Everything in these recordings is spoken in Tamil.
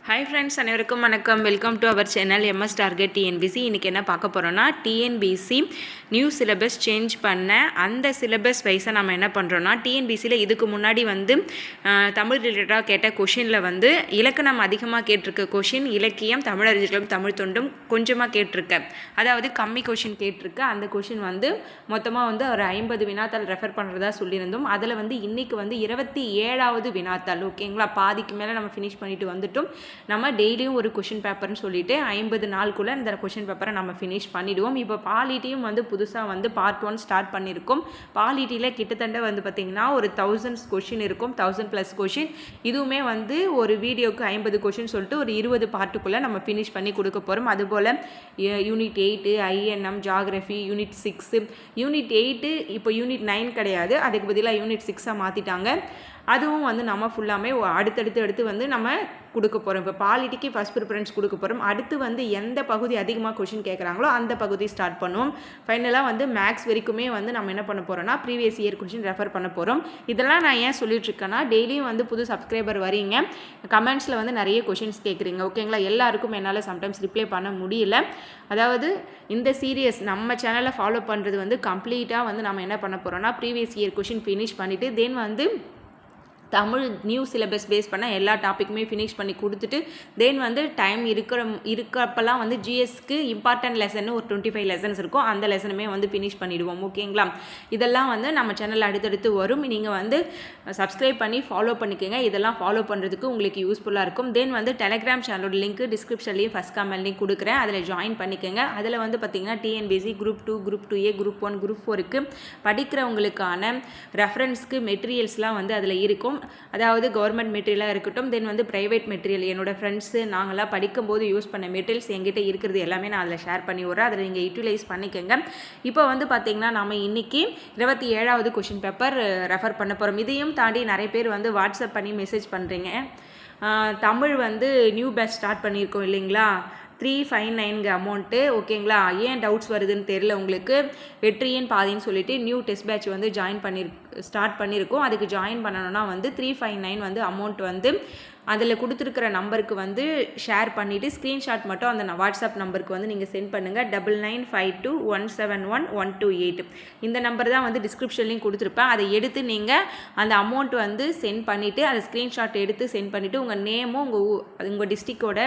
ஹாய் ஃப்ரெண்ட்ஸ், அனைவருக்கும் வணக்கம். Welcome to our channel MS target TNPSC. இன்றைக்கி என்ன பார்க்க போகிறோன்னா, டிஎன்பிசி நியூ சிலபஸ் சேஞ்ச் பண்ண அந்த சிலபஸ் வைஸாக நம்ம என்ன பண்ணுறோன்னா, டிஎன்பிசியில் இதுக்கு முன்னாடி தமிழ் ரிலேட்டடாக கேட்ட கொஷினில் இலக்கணம் அதிகமாக கேட்டிருக்க கொஷின், இலக்கியம், தமிழறிஞர்களும் தமிழ் தொண்டும் கொஞ்சமாக கேட்டிருக்கேன். அதாவது கம்மி கொஷின் கேட்டிருக்க அந்த கொஷின் மொத்தமாக ஒரு 50 வினாத்தாள் ரெஃபர் பண்ணுறதா சொல்லியிருந்தோம். அதில் இன்றைக்கி 27வது வினாத்தாள். ஓகேங்களா, பாதிக்கு மேலே நம்ம ஃபினிஷ் பண்ணிட்டு வந்துட்டோம். நம்ம டெய்லியும் ஒரு கொஷின் பேப்பர்னு சொல்லிட்டு 50 நாளுக்குள்ளே இந்த கொஷின் பேப்பரை நம்ம ஃபினிஷ் பண்ணிவிடுவோம். இப்போ பாலிட்டியும் புதுசாக பார்ட் 1 ஸ்டார்ட் பண்ணியிருக்கோம். பாலிட்டியில் கிட்டத்தட்ட பார்த்திங்கன்னா ஒரு 1000 கொஷின் இருக்கும், 1000+ கொஷின். இதுவுமே ஒரு வீடியோவுக்கு 50 கொஷின் சொல்லிட்டு ஒரு 20 பார்ட்டுக்குள்ளே நம்ம ஃபினிஷ் பண்ணி கொடுக்க போகிறோம். அதுபோல் unit 8 INM, geography, unit 6, unit 8 இப்போ யூனிட் 9 கிடையாது, அதுக்கு பதிலாக யூனிட் 6 மாற்றிட்டாங்க. அதுவும் நம்ம ஃபுல்லாமே அடுத்தடுத்து நம்ம கொடுக்க போகிறோம். இப்போ பாலிட்டிக்கு ஃபஸ்ட் ப்ரிஃபரன்ஸ் கொடுக்க போகிறோம். அடுத்து எந்த பகுதி அதிகமாக கொஷின் கேட்குறாங்களோ அந்த பகுதி ஸ்டார்ட் பண்ணுவோம். ஃபைனலாக மேக்ஸ் வரைக்குமே நம்ம என்ன பண்ண போகிறோம்னா, ப்ரீவியஸ் இயர் கொஷின் ரெஃபர் பண்ண போகிறோம். இதெல்லாம் நான் ஏன் சொல்லிட்டுருக்கேன்னா, டெய்லியும் புது சப்ஸ்கிரைபர் வரீங்க, கமெண்ட்ஸில் நிறைய கொஷின்ஸ் கேட்குறீங்க. ஓகேங்களா, எல்லாருக்கும் என்னால் சம்டைம்ஸ் ரிப்ளை பண்ண முடியல. அதாவது இந்த சீரியஸ் நம்ம சேனலை ஃபாலோ பண்ணுறது கம்ப்ளீட்டாக நம்ம என்ன பண்ண போகிறோம்னா, ப்ரீவியஸ் இயர் கொஷின் ஃபினிஷ் பண்ணிவிட்டு தென் தமிழ் நியூ சிலபஸ் பேஸ் பண்ண எல்லா டாப்பிக்குமே ஃபினிஷ் பண்ணி கொடுத்துட்டு தென் டைம் இருக்கப்பெல்லாம் ஜிஎஸ்க்கு இம்பார்ட்டன்ட் லெசன் ஒரு 25 லெசன்ஸ் இருக்கும், அந்த லெசனுமே ஃபினிஷ் பண்ணிவிடுவோம். ஓகேங்களா, இதெல்லாம் நம்ம சேனலில் அடுத்தடுத்து வரும். நீங்கள் சப்ஸ்கிரைப் பண்ணி ஃபாலோ பண்ணிக்கோங்க. இதெல்லாம் ஃபாலோ பண்ணுறதுக்கு உங்களுக்கு யூஸ்ஃபுல்லாக இருக்கும். தென் டெலிகிராம் சேனலோட லிங்க் டிஸ்கிரிப்ஷன்லேயும் ஃபஸ்ட் கமெண்ட்லேயும் கொடுக்குறேன், அதில் ஜாயின் பண்ணிக்கோங்க. அதில் பார்த்திங்கன்னா TNPSC group 2, group 2A, group 1, group 4க்கு படிக்கிறவங்களுக்கான ரெஃபரன்ஸ்க்கு மெட்டீரியல்ஸ்லாம் அதில் இருக்கும். அதாவது கவர்மெண்ட் மெட்டீரியலாக இருக்கட்டும், தென் ப்ரைவேட் மெட்டீரியல், என்னோடய ஃப்ரெண்ட்ஸு நாங்களாம் படிக்கும்போது யூஸ் பண்ண மெட்டீரியல்ஸ் எங்கிட்ட இருக்கிறது எல்லாமே நான் அதில் ஷேர் பண்ணி விட்றேன். அதில் நீங்கள் யூட்டிலைஸ் பண்ணிக்கோங்க. இப்போ பார்த்திங்கன்னா நம்ம இன்றைக்கி 27வது கொஷின் பேப்பர் ரெஃபர் பண்ண போகிறோம். இதையும் தாண்டி நிறைய பேர் வாட்ஸ்அப் பண்ணி மெசேஜ் பண்ணுறீங்க. தமிழ் நியூ பேட்ச் ஸ்டார்ட் பண்ணியிருக்கோம் இல்லைங்களா, 359 அமௌண்ட்டு. ஓகேங்களா, ஏன் டவுட்ஸ் வருதுன்னு தெரியல உங்களுக்கு. வெற்றியின் பாதின்னு சொல்லிட்டு நியூ டெஸ்ட் பேட்ச் ஸ்டார்ட் பண்ணியிருக்கோம். அதுக்கு ஜாயின் பண்ணணும்னா 359 அமௌண்ட் அதில் கொடுத்துருக்கிற நம்பருக்கு ஷேர் பண்ணிவிட்டு ஸ்க்ரீன்ஷாட் மட்டும் அந்த வாட்ஸ்அப் நம்பருக்கு நீங்கள் சென்ட் பண்ணுங்கள். 9952171128 இந்த நம்பர் தான் டிஸ்கிரிப்ஷன்லேயும் கொடுத்துருப்பேன். அதை எடுத்து நீங்கள் அந்த அமௌண்ட் சென்ட் பண்ணிவிட்டு அதை ஸ்க்ரீன்ஷாட் எடுத்து சென்ட் பண்ணிவிட்டு உங்கள் நேமும் உங்கள் டிஸ்ட்ரிக்டோட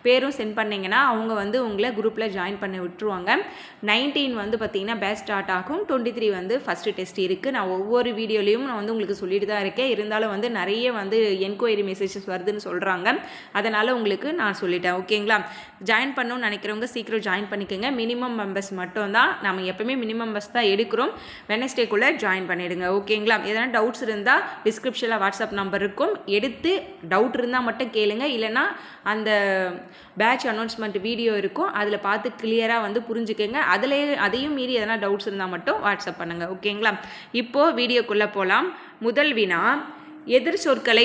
பேரும் சென்ட் பண்ணிங்கன்னா அவங்க உங்களை குரூப்பில் ஜாயின் பண்ணி விட்டுருவாங்க. 19 பார்த்திங்கன்னா பேட்ச் ஸ்டார்ட் ஆகும். 23 ஃபஸ்ட்டு டெஸ்ட் இருக்குது. நான் ஒவ்வொரு வீடியோலையும் நான் உங்களுக்கு சொல்லிட்டு தான் இருக்கேன். இருந்தாலும் நிறைய என்கொயரி மெசேஜஸ் வருதுன்னு சொல்கிறாங்க, அதனால் உங்களுக்கு நான் சொல்லிட்டேன். ஓகேங்களா, ஜாயின் பண்ணணும்னு நினைக்கிறவங்க சீக்கிரம் ஜாயின் பண்ணிக்கோங்க. மினிமம் மெம்பர்ஸ் மட்டும் தான், நம்ம எப்போவுமே மினிமம் மெம்பர்ஸ் தான் எடுக்கிறோம். வெனஸ்டேக்குள்ளே ஜாயின் பண்ணிவிடுங்க. ஓகேங்களா, எதனா டவுட்ஸ் இருந்தால் டிஸ்கிரிப்ஷனில் வாட்ஸ்அப் நம்பர் இருக்கும், எடுத்து டவுட் இருந்தால் மட்டும் கேளுங்க. இல்லைனா அந்த பேட்ச் அனௌன்ஸ்மெண்ட் வீடியோ இருக்கும், அதில் பார்த்து கிளியராக புரிஞ்சுக்கோங்க. அதையும் மீறி எதனா டவுட்ஸ் இருந்தால் மட்டும் வாட்ஸ்அப் பண்ணுங்கள். ஓகேங்களா, இப்போது வீடியோக்குள்ளே போகலாம். முதல் வினா, எதிர் சொற்களை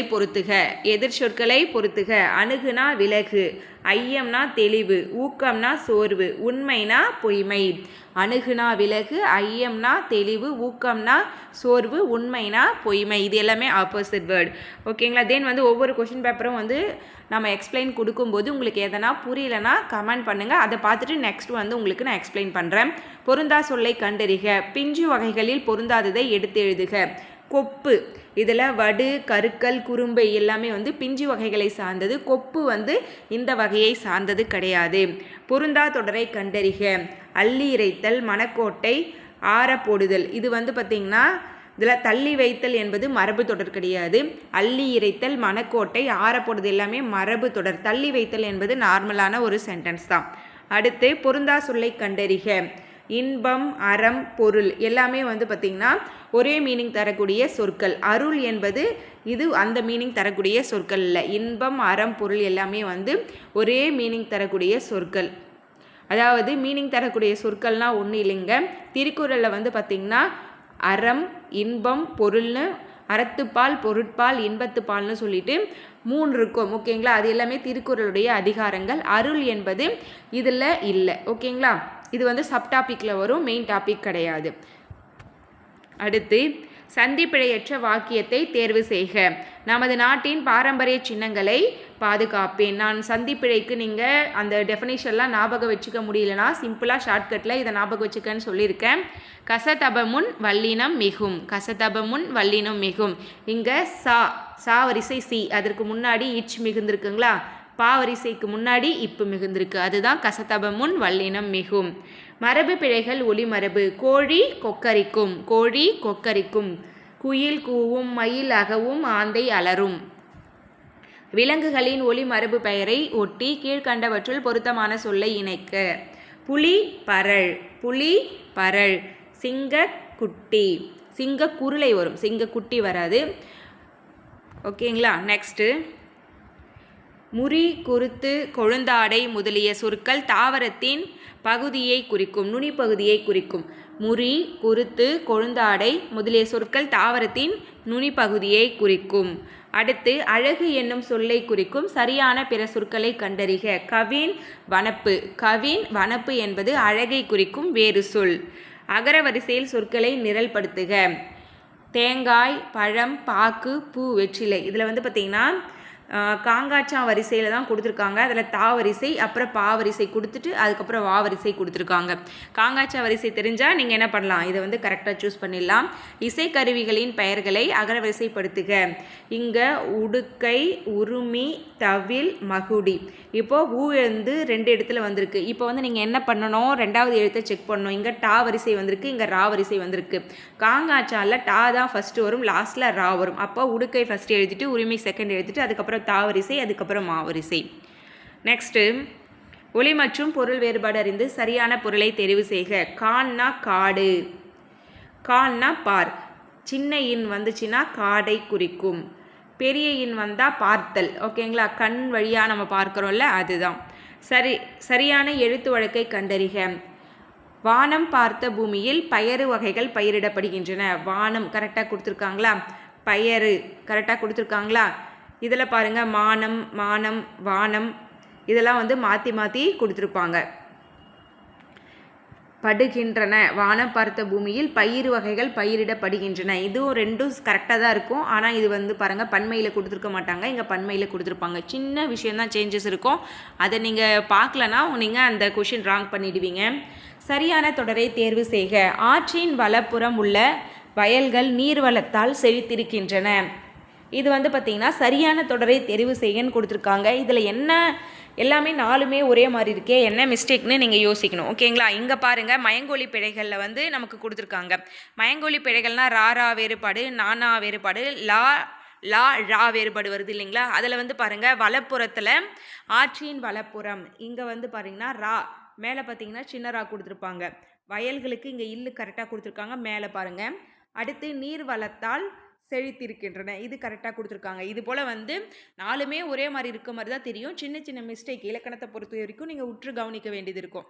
பொறுத்துக. அணுகுனா விலகு, ஐயம்னா தெளிவு, ஊக்கம்னா சோர்வு, உண்மைனா பொய்மை. அணுகுனா விலகு, ஐயம்னா தெளிவு, ஊக்கம்னா சோர்வு, உண்மைனா பொய்மை. இது எல்லாமே ஆப்போசிட் வேர்டு. ஓகேங்களா, தென் ஒவ்வொரு கொஷின் பேப்பரும் நம்ம எக்ஸ்பிளைன் கொடுக்கும்போது உங்களுக்கு எதனா புரியலைன்னா கமெண்ட் பண்ணுங்கள். அதை பார்த்துட்டு நெக்ஸ்ட் உங்களுக்கு நான் எக்ஸ்பிளைன் பண்ணுறேன். பொருந்தா சொல்லை கண்டறிக. பிஞ்சு வகைகளில் பொருந்தாததை எடுத்து எழுதுக. கொப்பு, இதில் வடு, கருக்கல், குறும்பை எல்லாமே பிஞ்சு வகைகளை சார்ந்தது. கொப்பு இந்த வகையை சார்ந்தது கிடையாது. பொருந்தா தொடரை கண்டறிக. அள்ளி இறைத்தல், மணக்கோட்டை, ஆற போடுதல். இது பார்த்திங்கன்னா இதில் தள்ளி வைத்தல் என்பது மரபு தொடர் கிடையாது. அள்ளி இறைத்தல், மணக்கோட்டை, ஆற போடுதல் எல்லாமே மரபு தொடர். தள்ளி வைத்தல் என்பது நார்மலான ஒரு சென்டென்ஸ் தான். அடுத்து பொருந்தா சொல்லை கண்டறிக. இன்பம், அறம், பொருள் எல்லாமே பார்த்திங்கன்னா ஒரே மீனிங் தரக்கூடிய சொற்கள். அருள் என்பது இது அந்த மீனிங் தரக்கூடிய சொற்கள் இல்லை. இன்பம், அறம், பொருள் எல்லாமே ஒரே மீனிங் தரக்கூடிய சொற்கள். அதாவது மீனிங் தரக்கூடிய சொற்கள்னால் ஒன்றும் இல்லைங்க. திருக்குறளில் பார்த்திங்கன்னா அறம், இன்பம், பொருள்னு அறத்துப்பால், பொருட்பால், இன்பத்துப்பால்னு சொல்லிட்டு 3 இருக்கும். ஓகேங்களா, அது எல்லாமே திருக்குறளுடைய அதிகாரங்கள். அருள் என்பது இதில் இல்லை. ஓகேங்களா, இது சப் டாப்பிக்கில் வரும், மெயின் டாபிக் கிடையாது. அடுத்து சந்திப்பிழையற்ற வாக்கியத்தை தேர்வு செய்க. நமது நாட்டின் பாரம்பரிய சின்னங்களை பாதுகாப்பேன். நான் சந்திப்பிழைக்கு நீங்கள் அந்த டெஃபினேஷன்லாம் ஞாபகம் வச்சுக்க முடியலனா சிம்பிளாக ஷார்ட்கட்டில் இதை ஞாபகம் வச்சுக்கன்னு சொல்லியிருக்கேன். கசதபமுன் வல்லினம் மிகும். கசதபமுன் வல்லினம் மிகும். இங்கே சா வரிசை சி, அதற்கு முன்னாடி இச் மிகுந்திருக்குங்களா, பா வரிசைக்கு முன்னாடி இப்பு மிகுந்திருக்கு. அதுதான் கசதபமுன் வல்லினம் மிகும். மரபு பிழைகள் ஒளிமரபு. கோழி கொக்கரிக்கும். கோழி கொக்கரிக்கும். குயில் கூவும். மயில் அகவும். ஆந்தை அலரும். விலங்குகளின் ஒளிமரபு பெயரை ஒட்டி கீழ்கண்டவற்றுள் பொருத்தமான சொல்லை இணைக்க. புலி பரள். புலி பரள். சிங்கக்குட்டி. சிங்கக்குருளை வரும், சிங்கக்குட்டி வராது. ஓகேங்களா. நெக்ஸ்ட்டு முறி குருத்து கொழுந்தாடை முதலிய சொற்கள் தாவரத்தின் பகுதியை குறிக்கும், நுனிப்பகுதியை குறிக்கும். முறி குருத்து கொழுந்தாடை முதலிய சொற்கள் தாவரத்தின் நுனிப்பகுதியை குறிக்கும். அடுத்து அழகு என்னும் சொல்லை குறிக்கும் சரியான பிற சொற்களை கண்டறிக. கவின் வனப்பு. கவின் வனப்பு என்பது அழகை குறிக்கும் வேறு சொல். அகர வரிசையில் சொற்களை நிரல்படுத்துக. தேங்காய், பழம், பாக்கு, பூ, வெற்றிலை. இதில் வந்து பார்த்திங்கன்னா காங்காச்சா வரிசையில் தான் கொடுத்துருக்காங்க. அதில் தா வரிசை, அப்புறம் பா வரிசை கொடுத்துட்டு அதுக்கப்புறம் வா வரிசை கொடுத்துருக்காங்க. காங்காச்சா வரிசை தெரிஞ்சால் நீங்கள் என்ன பண்ணலாம், இதை வந்து கரெக்டாக சூஸ் பண்ணிடலாம். இசைக்கருவிகளின் பெயர்களை அகர வரிசைப்படுத்துக. இங்கே உடுக்கை, உருமி, தவில், மகுடி. இப்போது ஊ எழுந்து 2 இடத்துல வந்திருக்கு. இப்போ வந்து நீங்கள் என்ன பண்ணணும், 2வது எழுத்தை செக் பண்ணணும். இங்கே டா வரிசை வந்திருக்கு, இங்கே ரா வரிசை வந்திருக்கு. காங்காச்சாவில் டா தான் ஃபஸ்ட்டு வரும், லாஸ்ட்டில் ரா வரும். அப்போ உடுக்கை ஃபஸ்ட்டு எழுதிட்டு, உரிமை செகண்ட் எழுதிட்டு, அதுக்கப்புறம் தா வரிசை, அதுக்கப்புறம் மா வரிசை. நெக்ஸ்ட்டு ஒலி மற்றும் பொருள் வேறுபாடு அறிந்து சரியான பொருளை தெரிவு செய்க. கான்னா காடு. கான்னா பார். சின்ன இன் வந்துச்சுன்னா காடை குறிக்கும். பெரிய இன் வந்தால் பார்த்தல். ஓகேங்களா, கண் வழியாக நம்ம பார்க்குறோம்ல, அதுதான். சரியான எழுத்து வழக்கை கண்டறிக. வானம் பார்த்த பூமியில் பயறு வகைகள் பயிரிடப்படுகின்றன. வானம் கரெக்டாக கொடுத்துருக்காங்களா, பயறு கரெக்டாக கொடுத்துருக்காங்களா. இதில் பாருங்கள் மானம், மானம், வானம் இதெல்லாம் வந்து மாற்றி மாற்றி கொடுத்துருப்பாங்க. படுகின்றன. வானம் பார்த்த பூமியில் பயிர் வகைகள் பயிரிடப்படுகின்றன. இதுவும் 2ம் கரெக்டாக தான் இருக்கும். ஆனால் இது வந்து பாருங்கள் பன்மையில் கொடுத்துருக்க மாட்டாங்க, இங்கே பன்மையில் கொடுத்துருப்பாங்க. சின்ன விஷயந்தான் சேஞ்சஸ் இருக்கும். அதை நீங்கள் பார்க்கலன்னா நீங்கள் அந்த கொஷின் ராங் பண்ணிடுவீங்க. சரியான தொடரை தேர்வு செய்க. ஆற்றின் வலப்புறம் உள்ள வயல்கள் நீர்வளத்தால் செழித்திருக்கின்றன. இது வந்து பார்த்திங்கன்னா சரியான தொடரை தெரிவு செய்யன்னு கொடுத்துருக்காங்க. இதில் என்ன எல்லாமே 4மே ஒரே மாதிரி இருக்கே, என்ன மிஸ்டேக்னு நீங்கள் யோசிக்கணும். ஓகேங்களா. இங்கே பாருங்கள் மயங்கொலி பிழைகளில் வந்து நமக்கு கொடுத்துருக்காங்க. மயங்கொலி பிழைகள்னால் ரா வேறுபாடு, நானா வேறுபாடு, லா ரா வேறுபாடு வருது இல்லைங்களா. அதில் வந்து பாருங்கள் வலப்புறத்தில் ஆற்றின் வலப்புறம் இங்கே வந்து பாருங்கன்னா ரா மேலே பார்த்தீங்கன்னா சின்ன ரா கொடுத்துருப்பாங்க. வயல்களுக்கு இங்கே இல்லு கரெக்டாக கொடுத்துருக்காங்க, மேலே பாருங்கள். அடுத்து நீர் வளத்தால் செழித்திருக்கின்றன, இது கரெக்டாக கொடுத்துருக்காங்க. இது போல் வந்து 4மே ஒரே மாதிரி இருக்க மாதிரி தான் தெரியும். சின்ன சின்ன மிஸ்டேக் இலக்கணத்தை பொறுத்த வரைக்கும் நீங்கள் உற்று கவனிக்க வேண்டியது இருக்கும்.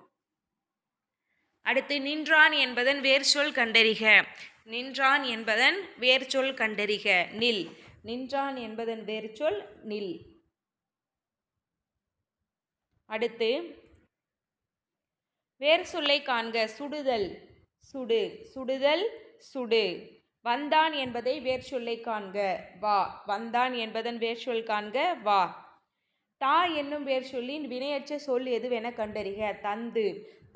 அடுத்து நின்றான் என்பதன் வேர்ச்சொல் கண்டறிக. நின்றான் என்பதன் வேர்ச்சொல் கண்டறிக. நில். நின்றான் என்பதன் வேர்ச்சொல் நில். அடுத்து வேர் சொல்லை காண்க. சுடுதல். சுடு. சுடுதல். சுடு. வந்தான் என்பதை வேர் சொல்லை காண்க. வா. வந்தான் என்பதன் வேர் சொல் காண்க. வா. தா என்னும் வேர் சொல்லின் வினையற்ற சொல் எதுவென கண்டறிக. தந்து.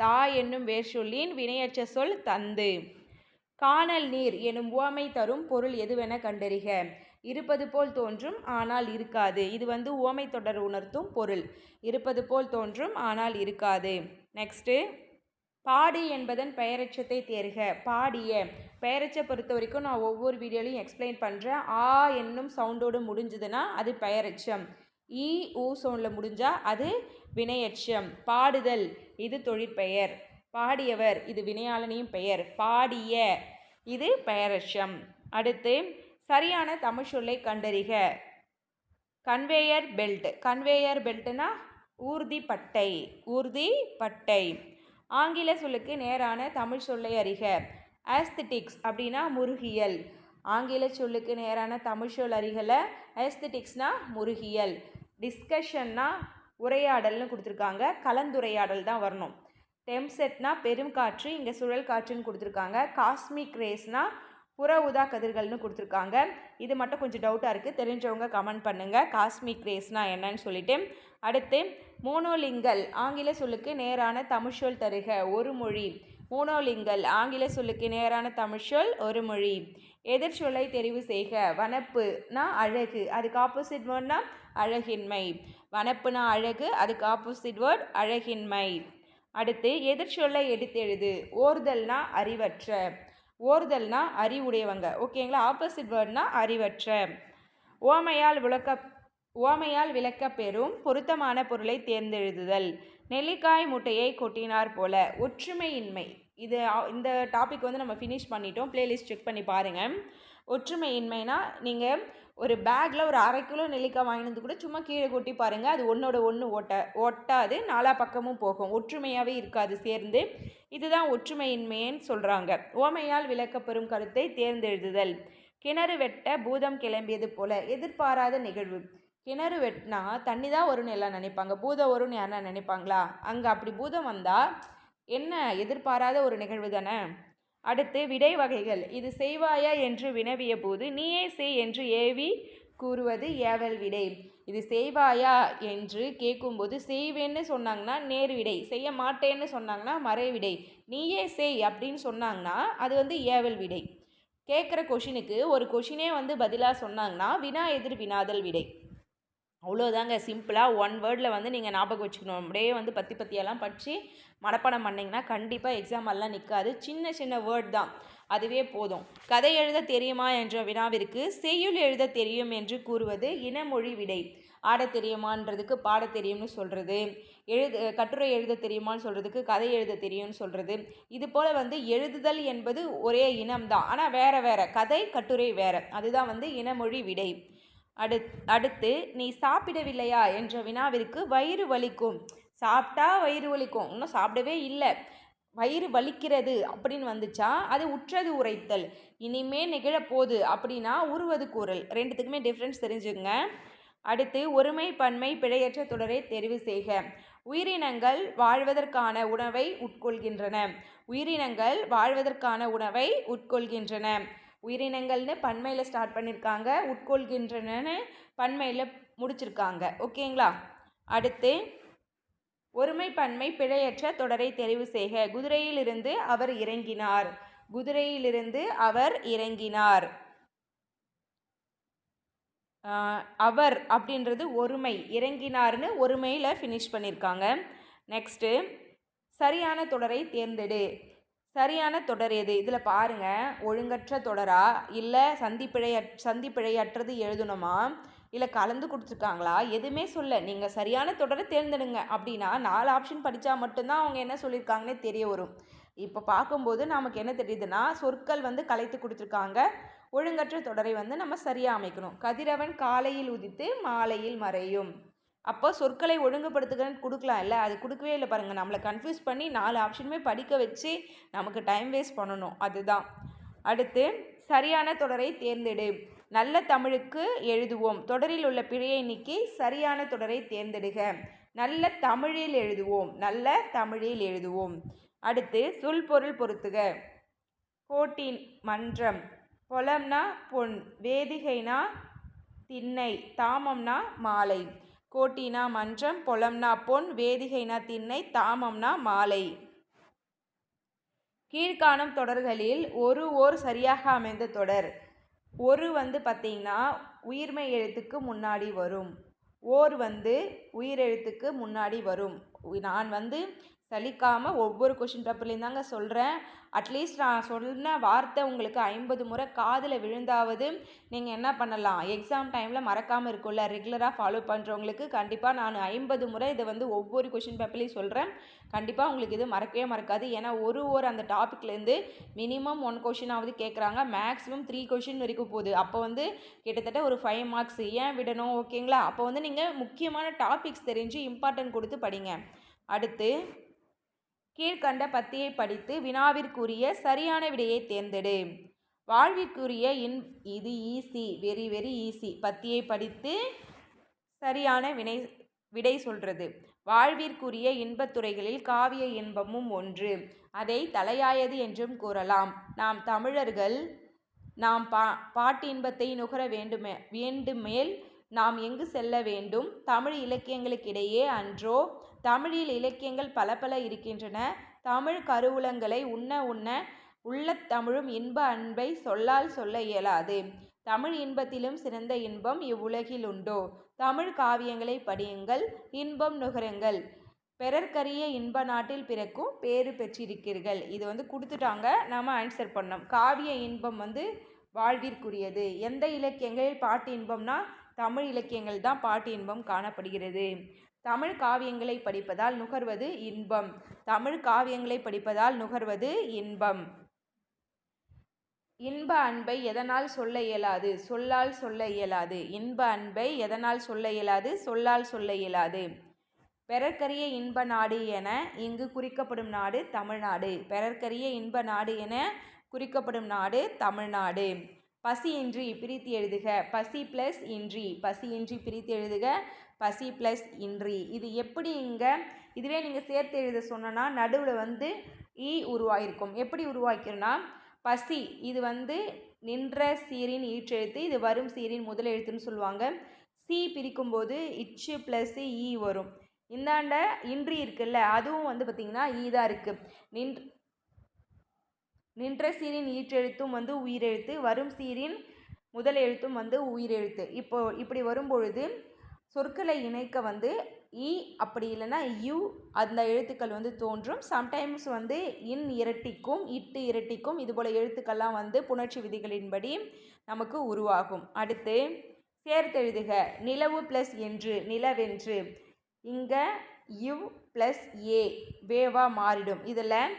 தா என்னும் வேர் சொல்லின் வினையற்ற சொல் தந்து. காணல் நீர் எனும் உவமை தரும் பொருள் எதுவென கண்டறிக. இருப்பது போல் தோன்றும் ஆனால் இருக்காது. இது வந்து உவமை தொடர் உணர்த்தும் பொருள். இருப்பது போல் தோன்றும் ஆனால் இருக்காது. நெக்ஸ்ட்டு பாடு என்பதன் பெயரெச்சத்தை தேர்க. பாடிய. பெயரெச்சை பொறுத்த வரைக்கும் நான் ஒவ்வொரு வீடியோலையும் எக்ஸ்பிளைன் பண்ணுறேன். ஆ என்னும் சவுண்டோடு முடிஞ்சதுன்னா அது பெயரெச்சம். ஈ ஊ சவுண்டில் முடிஞ்சால் அது வினையெச்சம். பாடுதல் இது தொழிற்பெயர். பாடியவர் இது வினையாளனின் பெயர். பாடிய இது பெயரெச்சம். அடுத்து சரியான தமிழ் சொல்லை கண்டறிக. Conveyor belt. கன்வேயர் பெல்ட்னா ஊர்தி பட்டை. ஊர்தி பட்டை. ஆங்கில சொல்லுக்கு நேரான தமிழ் சொல்லை அறிக. ஆஸ்தட்டிக்ஸ் அப்படின்னா முருகியல். ஆங்கில சொல்லுக்கு நேரான தமிழ் சொல் அறிகல. ஆஸ்தட்டிக்ஸ்னா முருகியல். டிஸ்கஷன்னா உரையாடல்னு கொடுத்துருக்காங்க, கலந்துரையாடல் தான் வரணும். டெம்செட்னா பெரும் காற்று, இங்கே சுழல் காற்றுன்னு கொடுத்துருக்காங்க. காஸ்மிக் ரேஸ்னா புற ஊதா கதிர்கள்னு கொடுத்துருக்காங்க. இது மட்டும் கொஞ்சம் டவுட்டாக இருக்குது, தெரிஞ்சவங்க கமெண்ட் பண்ணுங்கள் காஸ்மிக் ரேஸ்னால் என்னன்னு சொல்லிட்டு. அடுத்து மோனோலிங்கல் ஆங்கில சொல்லுக்கு நேரான தமிழ்ச்சொல் தருக ஒரு மொழி. மோனோலிங்கல் ஆங்கில சொல்லுக்கு நேரான தமிழ்ச்சொல் ஒரு மொழி. எதிர்ச்சொல்லை தெரிவு செய்க. வனப்புனா அழகு, அதுக்கு ஆப்போசிட் வேர்ட்னா அழகின்மை. வனப்புனா அழகு, அதுக்கு ஆப்போசிட் வேர்ட் அழகின்மை. அடுத்து எதிர்ச்சொல்லை எடுத்தெழுது. ஓர்தல்னா அறிவற்ற, ஓர்தல்னா அறிவுடையவங்க, ஓகேங்களா. ஆப்போசிட் வேர்ட்னா அறிவற்ற. ஓமையால் விளக்க பெறும் பொருத்தமான பொருளை தேர்ந்தெழுதுதல். நெல்லிக்காய் முட்டையை கொட்டினார் போல. ஒற்றுமையின்மை. இந்த டாபிக் வந்து நம்ம ஃபினிஷ் பண்ணிட்டோம், பிளேலிஸ்ட் செக் பண்ணி பாருங்கள். ஒற்றுமையின்மைனா நீங்கள் ஒரு பேக்கில் ஒரு 1/2 கிலோ நெல்லிக்காய் வாங்கினது கூட சும்மா கீழே கொட்டி பாருங்கள், அது ஒன்றோட ஒன்று ஒட்டாது, 4 பக்கமும் போகும், ஒற்றுமையாகவே இருக்காது சேர்ந்து. இதுதான் ஒற்றுமையின்மைன்னு சொல்கிறாங்க. ஓமையால் விளக்கப்பெறும் கருத்தை தேர்ந்தெழுதுதல். கிணறு வெட்ட பூதம் கிளம்பியது போல. எதிர்பாராத நிகழ்வு. கிணறு வெட்டினா தண்ணி தான் வரும்னு எல்லாம் நினைப்பாங்க, பூதம் வரும்னு யாருன்னா நினைப்பாங்களா? அங்கே அப்படி பூதம் வந்தால் என்ன, எதிர்பாராத ஒரு நிகழ்வு தானே. அடுத்து விடை வகைகள். இது செய்வாயா என்று வினவிய போது நீயே செய் என்று ஏவி கூறுவது ஏவல் விடை. இது செய்வாயா என்று கேட்கும்போது செய்வேன்னு சொன்னாங்கன்னா நேர் விடை, செய்ய மாட்டேன்னு சொன்னாங்கன்னா மறை விடை. நீயே செய் அப்படின்னு சொன்னாங்கன்னா அது வந்து ஏவல் விடை. கேட்குற கொஷினுக்கு ஒரு கொஷினே வந்து பதிலாக சொன்னாங்கன்னா வினா எதிர் வினாதல் விடை. அவ்வளோதாங்க, சிம்பிளாக 1 வேர்டில் வந்து நீங்கள் ஞாபகம் வச்சுக்கணும். அப்படியே வந்து பத்தியெல்லாம் படித்து மனப்பாடம் பண்ணிங்கன்னா கண்டிப்பாக எக்ஸாமெல்லாம் நிற்காது. சின்ன சின்ன வேர்ட் தான், அதுவே போதும். கதை எழுத தெரியுமா என்ற வினாவிற்கு செய்யுள் எழுத தெரியும் என்று கூறுவது இனமொழி விடை. ஆட தெரியுமான்றதுக்கு பாட தெரியும்னு சொல்கிறது, கட்டுரை எழுத தெரியுமான்னு சொல்கிறதுக்கு கதை எழுத தெரியும்னு சொல்கிறது. இது போல் வந்து எழுதுதல் என்பது ஒரே இனம்தான், ஆனால் வேறு வேறு, கதை கட்டுரை வேறு, அதுதான் வந்து இனமொழி விடை. அடுத்து நீ சாப்பிடவில்லையா என்ற வினாவிற்கு வயிறு வலிக்கும். சாப்பிட்டா வயிறு வலிக்கும், இன்னும் சாப்பிடவே இல்லை, வயிறு வலிக்கிறது அப்படின்னு வந்துச்சா அது உற்றது உரைத்தல். இனிமே நிகழப்போகுது அப்படின்னா உருவது கூறல். ரெண்டுத்துக்குமே டிஃப்ரென்ஸ் தெரிஞ்சுங்க. அடுத்து ஒருமை பன்மை பிழையற்ற தொடரை தெரிவு செய்க. உயிரினங்கள் வாழ்வதற்கான உணவை உட்கொள்கின்றன. உயிரினங்கள் வாழ்வதற்கான உணவை உட்கொள்கின்றன. உயிரினங்கள்னு பன்மையில் ஸ்டார்ட் பண்ணியிருக்காங்க, உட்கொள்கின்றனன்னு பன்மையில் முடிச்சிருக்காங்க, ஓகேங்களா. அடுத்து ஒருமை பன்மை பிழையற்ற தொடரை தெரிவு செய்க. குதிரையிலிருந்து அவர் இறங்கினார். குதிரையிலிருந்து அவர் இறங்கினார். அவர் அப்படின்றது ஒருமை, இறங்கினார்னு ஒருமையில் ஃபினிஷ் பண்ணியிருக்காங்க. நெக்ஸ்ட்டு சரியான தொடரை தேர்ந்தெடு. சரியான தொடர் எது? இதில் பாருங்கள், ஒழுங்கற்ற தொடரா இல்லை சந்திப்பிழையற்றது எழுதணுமா இல்லை கலந்து கொடுத்துருக்காங்களா, எதுவுமே சொல்ல. நீங்கள் சரியான தொடரை தேர்ந்தெடுங்க அப்படின்னா 4 ஆப்ஷன் படித்தா மட்டும்தான் அவங்க என்ன சொல்லியிருக்காங்கன்னே தெரிய வரும். இப்போ பார்க்கும்போது நமக்கு என்ன தெரியுதுன்னா சொற்கள் வந்து கலைத்து கொடுத்துருக்காங்க, ஒழுங்கற்ற தொடரை வந்து நம்ம சரியாக அமைக்கணும். கதிரவன் காலையில் உதித்து மாலையில் மறையும். அப்போ சொற்களை ஒழுங்குபடுத்துகிறன்னு கொடுக்கலாம் இல்லை, அது கொடுக்கவே இல்லை பாருங்கள். நம்மளை கன்ஃபியூஸ் பண்ணி 4 ஆப்ஷனுமே படிக்க வச்சு நமக்கு டைம் வேஸ்ட் பண்ணணும், அதுதான். அடுத்து சரியான தொடரை தேர்ந்தெடு. நல்ல தமிழுக்கு எழுதுவோம். தொடரில் உள்ள பிழையை நீக்கி சரியான தொடரை தேர்ந்தெடுக. நல்ல தமிழில் எழுதுவோம். நல்ல தமிழில் எழுதுவோம். அடுத்து சொல் பொருள் பொருத்துக. கோட்டின் மன்றம், பொலம்னா பொன், வேதிகைனா திண்ணை, தாமம்னா மாலை. கோட்டினா மன்றம், பொலம்னா பொன், வேதிகைனா திண்ணை, தாமம்னா மாலை. கீழ்காணும் தொடர்களில் ஓர் சரியாக அமைந்த தொடர். ஒரு வந்து பார்த்திங்கன்னா உயிர்மை எழுத்துக்கு முன்னாடி வரும், ஓர் வந்து உயிரெழுத்துக்கு முன்னாடி வரும். நான் வந்து சலிக்காமல் ஒவ்வொரு கொஷின் பேப்பர்லேயும் தாங்க சொல்கிறேன். அட்லீஸ்ட் நான் சொன்ன வார்த்தை உங்களுக்கு 50 முறை காதில் விழுந்தாவது நீங்கள் என்ன பண்ணலாம், எக்ஸாம் டைமில் மறக்காமல் இருக்கும்ல, ரெகுலராக ஃபாலோ பண்ணுறவங்களுக்கு கண்டிப்பாக நான் 50 முறை இதை வந்து ஒவ்வொரு கொஷின் பேப்பர்லேயும் சொல்கிறேன். கண்டிப்பாக உங்களுக்கு இது மறக்கவே மறக்காது. ஏன்னா ஒரு அந்த டாப்பிக்லேருந்து மினிமம் 1 கொஷினாவது கேட்குறாங்க, மேக்ஸிமம் 3 கொஷின் வரைக்கும் போகுது. அப்போ வந்து கிட்டத்தட்ட ஒரு 5 மார்க்ஸ் ஏன் விடணும், ஓகேங்களா. அப்போ வந்து நீங்கள் முக்கியமான டாபிக்ஸ் தெரிஞ்சு இம்பார்ட்டன்ட் கொடுத்து படிங்க. அடுத்து கீழ்கண்ட பத்தியை படித்து வினாவிற்குரிய சரியான விடையை தேர்ந்தெடு. வாழ்விற்குரிய இது ஈஸி, வெரி வெரி ஈஸி. பத்தியை படித்து சரியான விடை சொல்கிறது. வாழ்விற்குரிய இன்பத்துறைகளில் காவிய இன்பமும் ஒன்று, அதை தலையாயது என்றும் கூறலாம். நாம் தமிழர்கள் நாம் பாட்டின்பத்தை நுகர வேண்டுமேல் நாம் எங்கு செல்ல வேண்டும்? தமிழ் இலக்கியங்களுக்கிடையே அன்றோ? தமிழில் இலக்கியங்கள் பல பல இருக்கின்றன. தமிழ் கருவூலங்களை உண்ண உண்ண உள்ளத் தமிழும் இன்ப அன்பை சொல்லால் சொல்ல இயலாது. தமிழ் இன்பத்திலும் சிறந்த இன்பம் இவ்வுலகில் உண்டோ? தமிழ் காவியங்களை படியுங்கள், இன்பம் நுகருங்கள். பிறர்க்கரிய இன்ப நாட்டில் பிறக்கும் பேறு பெற்றிருக்கிறீர்கள். இது கொடுத்துட்டாங்க, நாம் ஆன்சர் பண்ணோம். காவிய இன்பம் வாழ்விற்குரியது. எந்த இலக்கியங்களில் பாட்டு இன்பம்னா தமிழ் இலக்கியங்கள் தான் பாட்டு இன்பம் காணப்படுகிறது. தமிழ் காவியங்களை படிப்பதால் நுகர்வது இன்பம். தமிழ் காவியங்களை படிப்பதால் நுகர்வது இன்பம். இன்ப அன்பை எதனால் சொல்ல இயலாது? சொல்லால் சொல்ல இயலாது. இன்ப அன்பை எதனால் சொல்ல இயலாது? சொல்லால் சொல்ல இயலாது. பெறற்கரிய இன்ப நாடு என இங்கு குறிக்கப்படும் நாடு தமிழ்நாடு. பெறற்கரிய இன்ப நாடு என குறிக்கப்படும் நாடு தமிழ்நாடு. பசியின்றி பிரித்து எழுதுக. பசி ப்ளஸ் இன்றி. பசியின்றி பிரித்து எழுதுக. பசி ப்ளஸ் இன்றி. இது எப்படி இதுவே நீங்கள் சேர்த்து எழுத சொன்னா நடுவில் ஈ உருவாயிருக்கும். எப்படி உருவாக்கிறோன்னா பசி இது நின்ற சீரின் ஈற்றெழுத்து, இது வரும் சீரின் முதல் எழுத்துன்னு சொல்லுவாங்க. சி பிரிக்கும்போது இச்சு ப்ளஸ் ஈ வரும். இந்தாண்ட இன்றி இருக்குல்ல, அதுவும் பார்த்திங்கன்னா ஈ தான் இருக்குது. நின்ற சீரின் ஈற்றெழுத்தும் உயிரெழுத்து, வரும் சீரின் முதல் எழுத்தும் உயிரெழுத்து. இப்படி வரும்பொழுது சொற்களை இணைக்க இ அப்படி இல்லைன்னா யூ அந்த எழுத்துக்கள் தோன்றும். சம்டைம்ஸ் இன் இரட்டிக்கும் இட்டு இரட்டிக்கும் இதுபோல் எழுத்துக்கள்லாம் புணர்ச்சி விதிகளின்படி நமக்கு உருவாகும். அடுத்து சேர்த்தெழுதுக. நிலவு ப்ளஸ் என்று நிலவென்று. இங்கே யு ப்ளஸ் ஏ வேவா மாறிடும். இதில்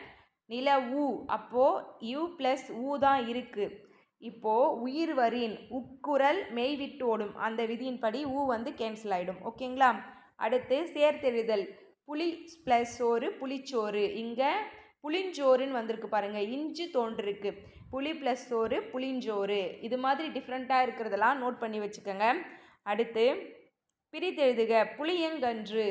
நிலவு அப்போது யு ப்ளஸ் ஊ தான் இருக்குது. இப்போது உயிர் வரின் உக்குரல் மெய்விட்டு ஓடும் அந்த விதியின்படி ஊ கேன்சல் ஆகிடும். ஓகேங்களா? அடுத்து சேர்த்தெழுதல். புளி ப்ளஸ் சோறு புளிச்சோறு. இங்கே புளிஞ்சோறுன்னு வந்திருக்கு பாருங்கள், இஞ்சு தோன்றிருக்கு. புளி ப்ளஸ் சோறு புளிஞ்சோறு. இது மாதிரி டிஃப்ரெண்ட்டாக இருக்கிறதெல்லாம் நோட் பண்ணி வச்சுக்கோங்க. அடுத்து பிரித்தெழுதுக. புளியங்கன்று.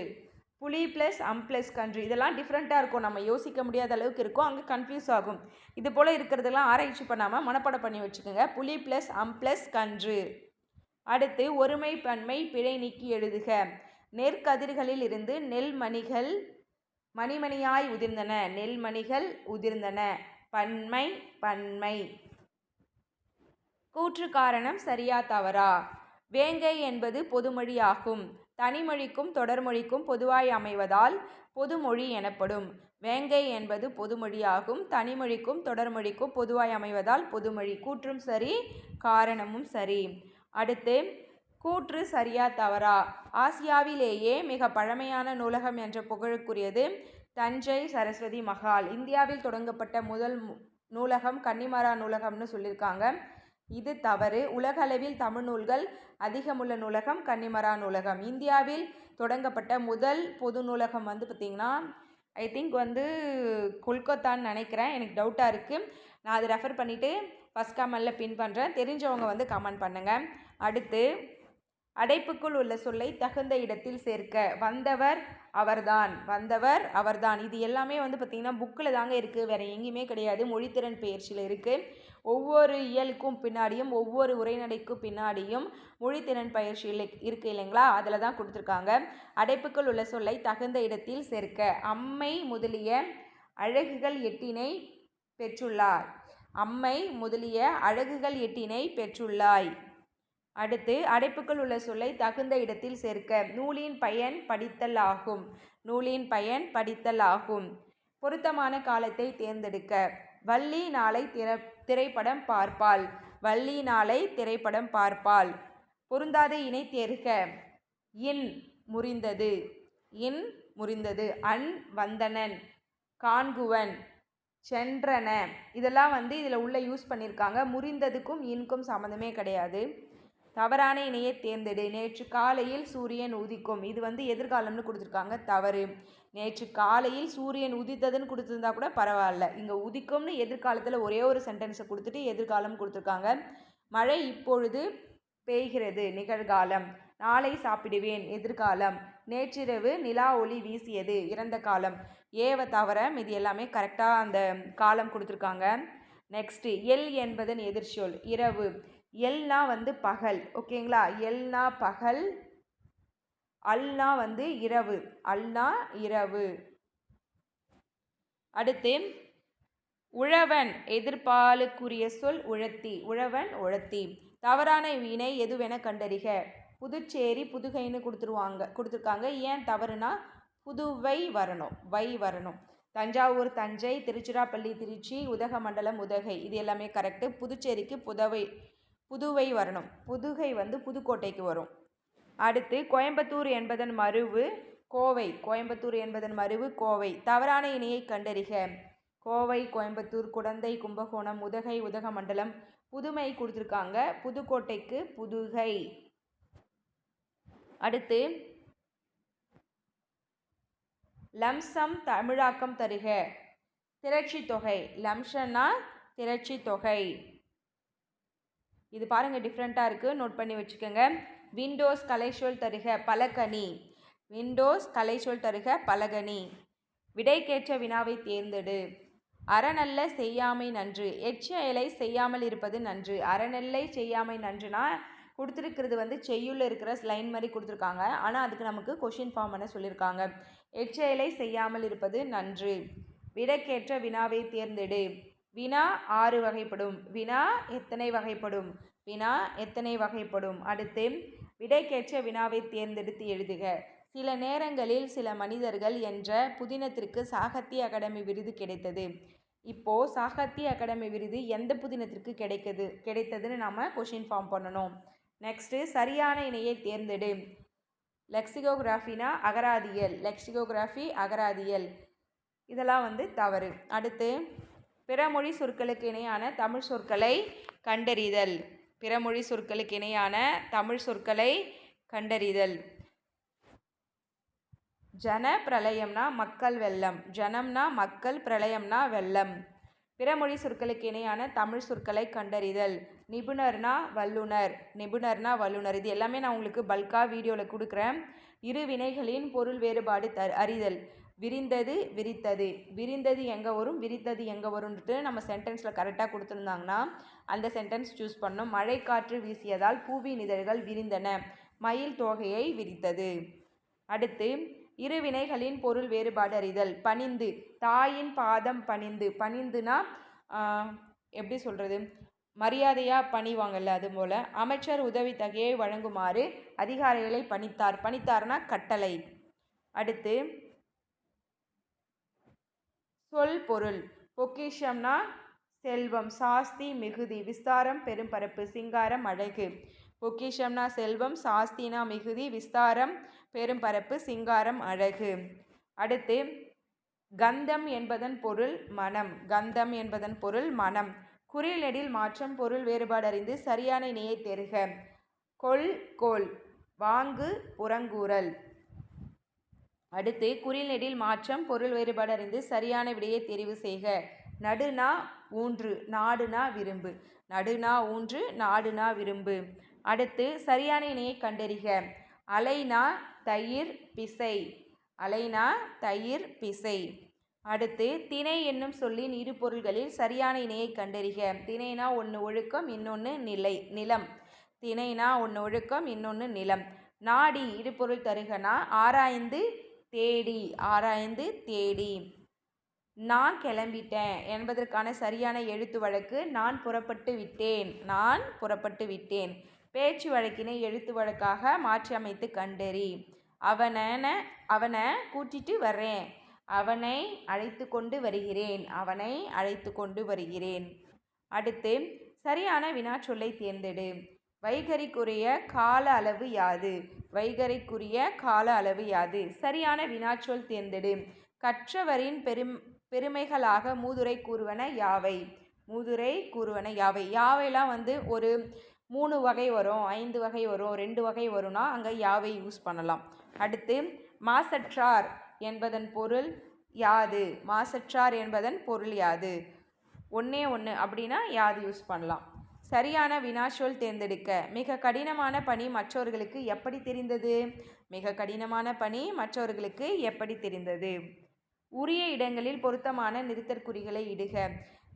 புளி ப்ளஸ் ப்ளஸ் கன்று. இதெல்லாம் டிஃப்ரெண்ட்டாக இருக்கும், நம்ம யோசிக்க முடியாத அளவுக்கு இருக்கும், அங்கே கன்ஃபியூஸ் ஆகும். இது போல் இருக்கிறதெல்லாம் ஆராய்ச்சி பண்ணாமல் மனப்பாடம் பண்ணி வச்சுக்கோங்க. புளி ப்ளஸ் ப்ளஸ் கன்று. அடுத்து ஒருமை பன்மை பிழை நீக்கி எழுதுக. நெற்கதிர்களில் இருந்து நெல்மணிகள் மணிமணியாய் உதிர்ந்தன. நெல்மணிகள் உதிர்ந்தன. பன்மை பன்மை. கூற்று காரணம் சரியா தவறா? வேங்கை என்பது பொதுமொழி ஆகும். தனிமொழிக்கும் தொடர்மொழிக்கும் பொதுவாய் அமைவதால் பொதுமொழி எனப்படும். வேங்கை என்பது பொதுமொழியாகும். தனிமொழிக்கும் தொடர்மொழிக்கும் பொதுவாய் அமைவதால் பொதுமொழி. கூற்றும் சரி, காரணமும் சரி. அடுத்து கூற்று சரியா தவறா? ஆசியாவிலேயே மிக பழமையான நூலகம் என்ற புகழுக்குரியது தஞ்சை சரஸ்வதி மஹால். இந்தியாவில் தொடங்கப்பட்ட முதல் நூலகம் கன்னிமரா நூலகம்னு சொல்லியிருக்காங்க. இது தவறு. உலகளவில் தமிழ் நூல்கள் அதிகமுள்ள நூலகம் கன்னிமரா நூலகம். இந்தியாவில் தொடங்கப்பட்ட முதல் பொது நூலகம் பார்த்திங்கன்னா ஐ திங்க் கொல்கத்தான்னு நினைக்கிறேன், எனக்கு டவுட்டாக இருக்குது. நான் அதை ரெஃபர் பண்ணிவிட்டு ஃபஸ்ட் கமெண்டில் பின் பண்ணுறேன், தெரிஞ்சவங்க கமெண்ட் பண்ணுங்கள். அடுத்து அடைப்புக்குள் உள்ள சொல்லை தகுந்த இடத்தில் சேர்க்க. வந்தவர் அவர்தான். வந்தவர் அவர்தான். இது எல்லாமே பார்த்திங்கன்னா புக்கில் தாங்க இருக்குது, வேறு எங்கேயுமே கிடையாது. மொழித்திறன் பயிற்சியில் இருக்குது. ஒவ்வொரு இயலுக்கும் பின்னாடியும் ஒவ்வொரு உரைநடைக்கும் பின்னாடியும் மொழித்திறன் பயிற்சியில் இருக்குது இல்லைங்களா, அதில் தான் கொடுத்துருக்காங்க. அடைப்புக்குள் உள்ள சொல்லை தகுந்த இடத்தில் சேர்க்க. அம்மை முதலிய அழகுகள் 8 பெற்றுள்ளார். அம்மை முதலிய அழகுகள் 8 பெற்றுள்ளாய். அடுத்து அடைப்புக்குள் உள்ள சொல்லை தகுந்த இடத்தில் சேர்க்க. நூலின் பயன் படித்தல் ஆகும். நூலின் பயன் படித்தல் ஆகும். பொருத்தமான காலத்தை தேர்ந்தெடுக்க. வள்ளி நாளை திரைப்படம் பார்ப்பாள். வள்ளி நாளை திரைப்படம் பார்ப்பாள். பொருந்தாத இணை தேர்க. இன் முறிந்தது. இன் முறிந்தது. அன் வந்தனன், காண்குவன், சென்றன. இதெல்லாம் இதில் உள்ள யூஸ் பண்ணியிருக்காங்க. முறிந்ததுக்கும் இன்க்கும் சம்மந்தமே கிடையாது. தவறான இணையை தேர்ந்தெடு. நேற்று காலையில் சூரியன் உதிக்கும். இது எதிர்காலம்னு கொடுத்துருக்காங்க, தவறு. நேற்று காலையில் சூரியன் உதித்ததுன்னு கொடுத்துருந்தா கூட பரவாயில்ல. இங்கே உதிக்கும்னு எதிர்காலத்தில் ஒரே ஒரு சென்டென்ஸை கொடுத்துட்டு எதிர்காலம் கொடுத்துருக்காங்க. மழை இப்பொழுது பெய்கிறது, நிகழ்காலம். நாளை சாப்பிடுவேன், எதிர்காலம். நேற்றிரவு நிலா ஒளி வீசியது, இறந்த காலம். ஏவ தவிர இது எல்லாமே கரெக்டாக அந்த காலம் கொடுத்துருக்காங்க. நெக்ஸ்ட்டு எல் என்பதன் எதிர்ச்சொல் இரவு. எல்னா வந்து பகல். ஓகேங்களா? எல்னா பகல், அல்னா வந்து இரவு. அல்னா இரவு. அடுத்து உழவன் எதிர்பாலுக்குரிய சொல் உழத்தி. உழவன் உழத்தி. தவறான வினை எதுவென கண்டறிக. புதுச்சேரி புதுகைன்னு கொடுத்துருக்காங்க. ஏன் தவறுனா புதுவை வரணும், வை வரணும். தஞ்சாவூர் தஞ்சை, திருச்சிராப்பள்ளி திருச்சி, உதகமண்டலம் உதகை, இது எல்லாமே கரெக்டு. புதுச்சேரிக்கு புதுவை வரணும். புதுகை வந்து புதுக்கோட்டைக்கு வரும். அடுத்து கோயம்புத்தூர் என்பதன் மருவு கோவை. கோயம்புத்தூர் என்பதன் மருவு கோவை. தவறான இணையை கண்டறிக. கோவை, கோயம்புத்தூர், குடந்தை, கும்பகோணம், உதகை, உதகமண்டலம், புதுமை கொடுத்துருக்காங்க. புதுக்கோட்டைக்கு புதுகை. அடுத்து லம்சம் தமிழாக்கம் தருக. திரட்சி தொகை. லம்சம்னா திரட்சி தொகை. இது பாருங்கள் டிஃப்ரெண்ட்டாக இருக்குது, நோட் பண்ணி வச்சுக்கோங்க. விண்டோஸ் கலைச்சொல் தருக பலகனி. விண்டோஸ் கலைச்சொல் தருக பலகனி. விடைக்கேற்ற வினாவை தேர்ந்தெடு. அறநல்ல செய்யாமை நன்று. எச்செயலை செய்யாமல் இருப்பது நன்று. அறநெல்லை செய்யாமை நன்றுனா கொடுத்துருக்கிறது வந்து செய்யுள்ள இருக்கிற லைன் மாதிரி கொடுத்துருக்காங்க. ஆனால் அதுக்கு நமக்கு கொஷின் ஃபார்ம் என்ன சொல்லியிருக்காங்க. எச்செயலை செய்யாமல் இருப்பது நன்று. விடைக்கேற்ற வினாவை தேர்ந்தெடு. வினா 6 வகைப்படும். வினா எத்தனை வகைப்படும்? வினா எத்தனை வகைப்படும்? அடுத்து விடைக்கேற்ற வினாவை தேர்ந்தெடுத்து எழுதுக. சில நேரங்களில் சில மனிதர்கள் என்ற புதினத்திற்கு சாகித்ய அகாடமி விருது கிடைத்தது. இப்போது சாகித்ய அகாடமி விருது எந்த புதினத்திற்கு கிடைத்ததுன்னு நாம் கொஷின் ஃபார்ம் பண்ணணும். நெக்ஸ்ட்டு சரியான இணையை தேர்ந்தெடு. லெக்சிகோகிராஃபினா அகராதியல். லெக்சிகோகிராஃபி அகராதியல். இதெல்லாம் வந்து தவறு. அடுத்து பிறமொழி சொற்களுக்கு இணையான தமிழ் சொற்களை கண்டறிதல். பிறமொழி சொற்களுக்கு இணையான தமிழ் சொற்களை கண்டறிதல். ஜன பிரளயம்னா மக்கள் வெள்ளம். ஜனம்னா மக்கள், பிரளயம்னா வெள்ளம். பிறமொழி சொற்களுக்கு இணையான தமிழ் சொற்களை கண்டறிதல். நிபுணர்னா வல்லுனர். நிபுணர்னா வல்லுனர். இது எல்லாமே நான் உங்களுக்கு பல்காக வீடியோவில் கொடுக்குறேன். இரு வினைகளின் பொருள் வேறுபாடு அறிதல். விரிந்தது, விரித்தது. விரிந்தது எங்கே வரும், விரித்தது எங்கே வரும்ன்ட்டு நம்ம சென்டென்ஸில் கரெக்டாக கொடுத்துருந்தாங்கன்னா அந்த சென்டென்ஸ் சூஸ் பண்ணணும். மழை காற்று வீசியதால் பூவின் இதழ்கள் விரிந்தன. மயில் தோகையை விரித்தது. அடுத்து இரு வினைகளின் பொருள் வேறுபாடு அறிதல். பணிந்து. தாயின் பாதம் பணிந்து. பணிந்துனா எப்படி சொல்கிறது, மரியாதையாக பணிவாங்கல்ல, அது போல். அமைச்சர் உதவி தொகையை வழங்குமாறு அதிகாரிகளை பணித்தார். பணித்தார்னா கட்டளை. அடுத்து சொல் பொருள். பொக்கிஷம்னா செல்வம். சாஸ்தி மிகுதி. விஸ்தாரம் பெரும்பரப்பு. சிங்காரம் அழகு. பொக்கிஷம்னா செல்வம், சாஸ்தினா மிகுதி, விஸ்தாரம் பெரும்பரப்பு, சிங்காரம் அழகு. அடுத்து கந்தம் என்பதன் பொருள் மனம். கந்தம் என்பதன் பொருள் மனம். குறில் நெடில் மாற்றம் பொருள் வேறுபாடு அறிந்து சரியான இணையை தேர்க. கொள், கோல். வாங்கு, புறங்கூறல். அடுத்து குறில் நெடில் மாற்றம் பொருள் வேறுபாடு அறிந்து சரியான விடையை தெரிவு செய்க. நடுனா ஊன்று, நாடுனா விரும்பு. நடுனா ஊன்று, நாடுனா விரும்பு. அடுத்து சரியான இணையை கண்டறிக. அலைனா தயிர் பிசை. அலைனா தயிர் பிசை. அடுத்து திணை என்னும் சொல்லின் இரு பொருள்களில் சரியான இணையை கண்டறிக. திணைனா ஒன்று ஒழுக்கம், இன்னொன்று நிலம். திணைனா ஒன்று ஒழுக்கம், இன்னொன்று நிலம். நாடி இரு பொருள் தருகனா ஆராய்ந்து தேடி. ஆராய்ந்து தேடி. நான் கிளம்பிட்டேன் என்பதற்கான சரியான எழுத்து வழக்கு நான் புறப்பட்டு விட்டேன். நான் புறப்பட்டு விட்டேன். பேச்சு வழக்கினை எழுத்து வழக்காக மாற்றி அமைத்து கண்டறி. அவனை கூட்டிட்டு வர்றேன். அவனை அழைத்து கொண்டு வருகிறேன். அவனை அழைத்து கொண்டு வருகிறேன். அடுத்து சரியான வினாச்சொல்லை தேர்ந்தெடு. வைகரிக்குரிய கால அளவு யாது? வைகரிக்குரிய கால அளவு யாது? சரியான வினாச்சொல் தேர்ந்தெடு. கற்றவரின் பெருமைகளாக மூதுரை கூறுவன யாவை? மூதுரை கூறுவன யாவை? யாவைலாம் வந்து ஒரு 3 வகை வரும், 5 வகை வரும், 2 வகை வரும்னா அங்கே யாவை யூஸ் பண்ணலாம். அடுத்து மாசற்றார் என்பதன் பொருள் யாது? மாசற்றார் என்பதன் பொருள் யாது? ஒன்றே ஒன்று அப்படின்னா யாது யூஸ் பண்ணலாம். சரியான வினாச்சொல் தேர்ந்தெடுக்க. மிக கடினமான பணி மற்றவர்களுக்கு எப்படி தெரிந்தது? மிக கடினமான பணி மற்றவர்களுக்கு எப்படி தெரிந்தது? உரிய இடங்களில் பொருத்தமான நிறுத்தற்குறிகளை இடுக.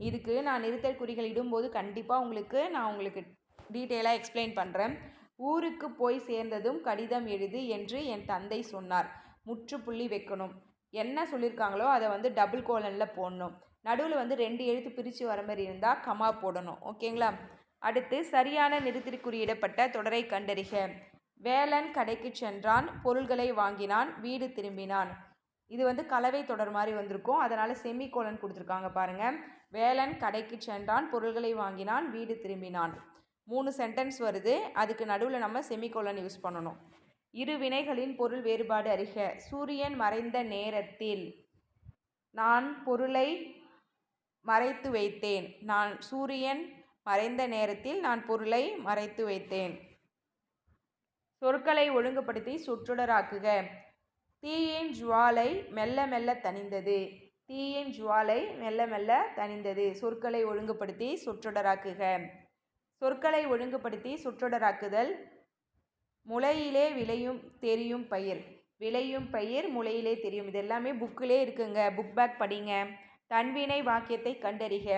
இதுக்கு நான் நிறுத்தல் குறிகள் இடும்போது கண்டிப்பாக உங்களுக்கு டீட்டெயிலாக எக்ஸ்பிளைன் பண்ணுறேன். ஊருக்கு போய் சேர்ந்ததும் கடிதம் எழுது என்று என் தந்தை சொன்னார். முற்றுப்புள்ளி வைக்கணும். என்ன சொல்லியிருக்காங்களோ அதை டபுள் கோலனில் போடணும். நடுவில் 2 எழுத்து பிரித்து வர மாதிரி இருந்தால் கமா போடணும். ஓகேங்களா? அடுத்து சரியான நிறுத்திற்குறியிடப்பட்ட தொடரை கண்டறிக. வேலன் கடைக்கு சென்றான், பொருள்களை வாங்கினான், வீடு திரும்பினான். இது கலவை தொடர் மாதிரி வந்திருக்கும், அதனால் செமிகோலன் கொடுத்துருக்காங்க பாருங்கள். வேலன் கடைக்கு சென்றான், பொருள்களை வாங்கினான், வீடு திரும்பினான். 3 சென்டென்ஸ் வருது, அதுக்கு நடுவில் நம்ம செமிகோலன் யூஸ் பண்ணணும். இரு வினைகளின் பொருள் வேறுபாடு அறிக. சூரியன் மறைந்த நேரத்தில் நான் பொருளை மறைத்து வைத்தேன். சூரியன் மறைந்த நேரத்தில் நான் பொருளை மறைத்து வைத்தேன். சொற்களை ஒழுங்குபடுத்தி சொற்றொடராக்குக. தீயின் ஜுவாலை மெல்ல மெல்ல தணிந்தது. தீயின் ஜுவாலை மெல்ல மெல்ல தணிந்தது. சொற்களை ஒழுங்குபடுத்தி சொற்றொடராக்குக. சொற்களை ஒழுங்குபடுத்தி சொற்றொடராக்குதல். முளையிலே விளையும் தெரியும் பயிர். விளையும் பயிர் முளையிலே தெரியும். இது எல்லாமே புக்கிலே இருக்குங்க, புக் பேக் படிங்க. தன்வினை வாக்கியத்தை கண்டறிக.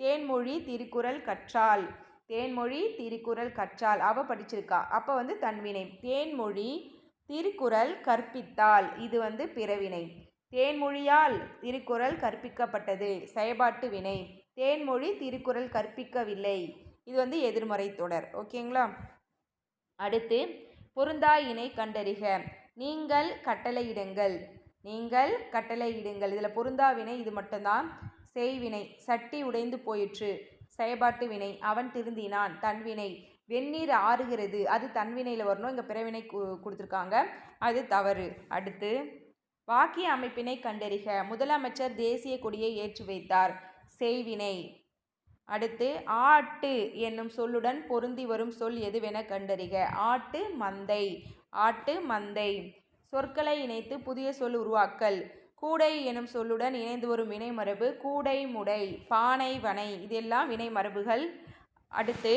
தேன்மொழி திருக்குறள் கற்றாள். தேன்மொழி திருக்குறள் கற்றாள். அவ படிச்சிருக்கா, அப்போ தன்வினை. தேன்மொழி திருக்குறள் கற்பித்தாள். இது பிறவினை. தேன்மொழியால் திருக்குறள் கற்பிக்கப்பட்டது. செயல்பாட்டு வினை. தேன்மொழி திருக்குறள் கற்பிக்கவில்லை. இது எதிர்மறை தொடர். ஓகேங்களா? அடுத்து பொருந்தா இணை கண்டறிக. நீங்கள் கட்டளையிடுங்கள். நீங்கள் கட்டளையிடுங்கள். இதில் பொருந்தா வினை இது மட்டும்தான். செய்வினை. சட்டி உடைந்து போயிற்று. செயல்பாட்டு வினை. அவன் திருந்தினான். தன்வினை. வெந்நீர் ஆறுகிறது. அது தன்வினையில் வரணும், இங்கே பிறவினை கொடுத்துருக்காங்க, அது தவறு. அடுத்து வாக்கிய அமைப்பினை கண்டறிக. முதலமைச்சர் தேசிய கொடியை ஏற்றி வைத்தார். செய்வினை. அடுத்து ஆட்டு என்னும் சொல்லுடன் பொருந்தி வரும் சொல் எதுவென கண்டறிக. ஆட்டு மந்தை. ஆட்டு மந்தை. சொற்களை இணைத்து புதிய சொல் உருவாக்கல். கூடை எனும் சொல்லுடன் இணைந்து வரும் வினைமரபு கூடை முடை. பானை வனை. இதெல்லாம் வினைமரபுகள். அடுத்து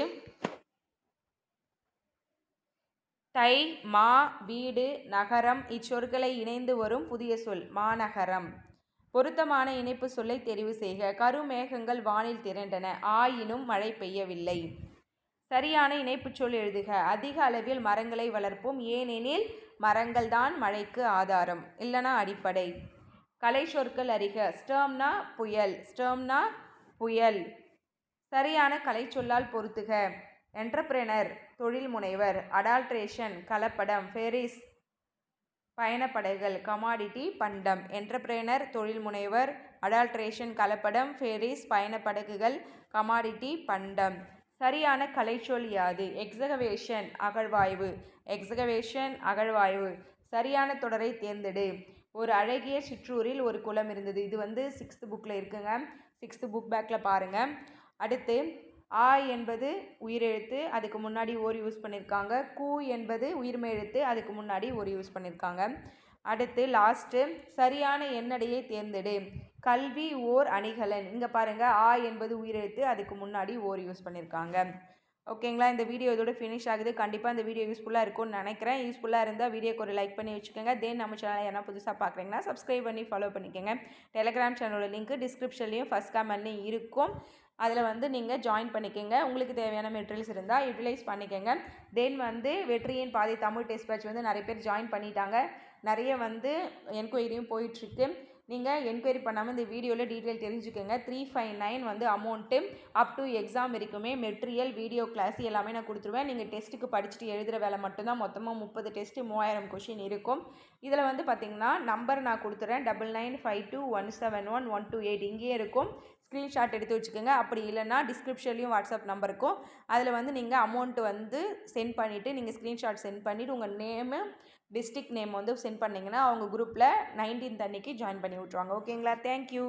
தை மா வீடு நகரம் இச்சொற்களை இணைந்து வரும் புதிய சொல் மாநகரம். பொருத்தமான இணைப்பு சொல்லை தெரிவு செய்க. கருமேகங்கள் வானில் திரண்டன, ஆயினும் மழை பெய்யவில்லை. சரியான இணைப்பு சொல் எழுதுக. அதிக அளவில் மரங்களை வளர்ப்போம், ஏனெனில் மரங்கள் தான் மழைக்கு ஆதாரம், இல்லைனா அடிப்படை. கலை சொற்கள் அறிக. ஸ்டர்ம்னா புயல். ஸ்டர்ம்னா புயல். சரியான கலை சொல்லால் பொருத்துக. என்டர்பிரெனர் தொழில் முனைவர். அடால்ட்ரேஷன் கலப்படம். ஃபெரிஸ் பயணப்படகுகள். கமாடிட்டி பண்டம். என்டர்பிரெனர் தொழில் முனைவர். அடால்ட்ரேஷன் கலப்படம். ஃபெரிஸ் பயணப்படகுகள். கமாடிட்டி பண்டம். சரியான கலைச்சொல் யாது? எக்ஸகவேஷன் அகழ்வாய்வு. எக்ஸகவேஷன் அகழ்வாய்வு. சரியான தொடரை தேர்ந்தெடு. ஒரு அழகிய சிற்றூரில் ஒரு குளம் இருந்தது. இது 6th புக்கில் இருக்குங்க, 6th புக் பேக்கில் பாருங்கள். அடுத்து ஆ என்பது உயிரெழுத்து, அதுக்கு முன்னாடி ஓர் யூஸ் பண்ணியிருக்காங்க. கூ என்பது உயிர்மெய் எழுத்து, அதுக்கு முன்னாடி ஒரு யூஸ் பண்ணியிருக்காங்க. அடுத்து லாஸ்ட்டு சரியான எண்ணடையை தேர்ந்தெடு. கல்வி ஓர் அணிகலன். இங்கே பாருங்கள், ஆ என்பது உயிரெழுத்து, அதுக்கு முன்னாடி ஓர் யூஸ் பண்ணியிருக்காங்க. ஓகேங்களா? இந்த வீடியோ இதோட ஃபினிஷ் ஆகுது. கண்டிப்பாக இந்த வீடியோ யூஸ்ஃபுல்லாக இருக்கும்னு நினைக்கிறேன். யூஸ்ஃபுல்லாக இருந்தால் வீடியோக்கு ஒரு லைக் பண்ணி வச்சுக்கோங்க. தென் நம்ம சேனலை யாரா புதுசாக பார்க்குறீங்கன்னா சப்ஸ்கிரைப் பண்ணி ஃபாலோ பண்ணிக்கோங்க. டெலிகிராம் சேனலோட லிங்க் டிஸ்கிரிப்ஷன்லேயும் ஃபஸ்ட் கமெண்ட்லேயும் இருக்கும். அதில் நீங்கள் ஜாயின் பண்ணிக்கோங்க. உங்களுக்கு தேவையான மெட்டீரியல்ஸ் இருந்தால் யூட்டிலைஸ் பண்ணிக்கோங்க. தென் வெற்றியின் பாதை தமிழ் டெஸ்ட் பேட்ச் நிறைய பேர் ஜாயின் பண்ணிட்டாங்க. நிறைய என்கொயரியும் போயிட்டுருக்கு. நீங்கள் என்கொயரி பண்ணாமல் இந்த வீடியோவில் டீட்டெயில் தெரிஞ்சுக்கோங்க. 359 அமௌண்ட்டு அப் டு எக்ஸாம் இருக்குமே. மெட்டீரியல் வீடியோ கிளாஸ் எல்லாமே நான் கொடுத்துருவேன். நீங்கள் டெஸ்ட்டுக்கு படிச்சுட்டு எழுதுகிற வேலை மட்டும்தான். மொத்தமாக 30 டெஸ்ட்டு 3000 கொஷின் இருக்கும். இதில் பார்த்திங்கன்னா நம்பர் நான் கொடுத்துறேன். 9952171128 இங்கேயே இருக்கும். ஸ்க்ரீன்ஷாட் எடுத்து வச்சுக்கோங்க. அப்படி இல்லைன்னா டிஸ்கிரிப்ஷன்லேயும் வாட்ஸ்அப் நம்பர் இருக்கும். அதில் நீங்கள் அமௌண்ட்டு சென்ட் பண்ணிவிட்டு நீங்கள் ஸ்க்ரீன்ஷாட் சென்ட் பண்ணிவிட்டு உங்கள் நேமு டிஸ்ட்ரிக்ட் நேம் சென்ட் பண்ணிங்கன்னா அவங்க குரூப்பில் 19th அன்னைக்கு ஜாயின் பண்ணி விட்ருவாங்க. ஓகேங்களா? தேங்க்யூ.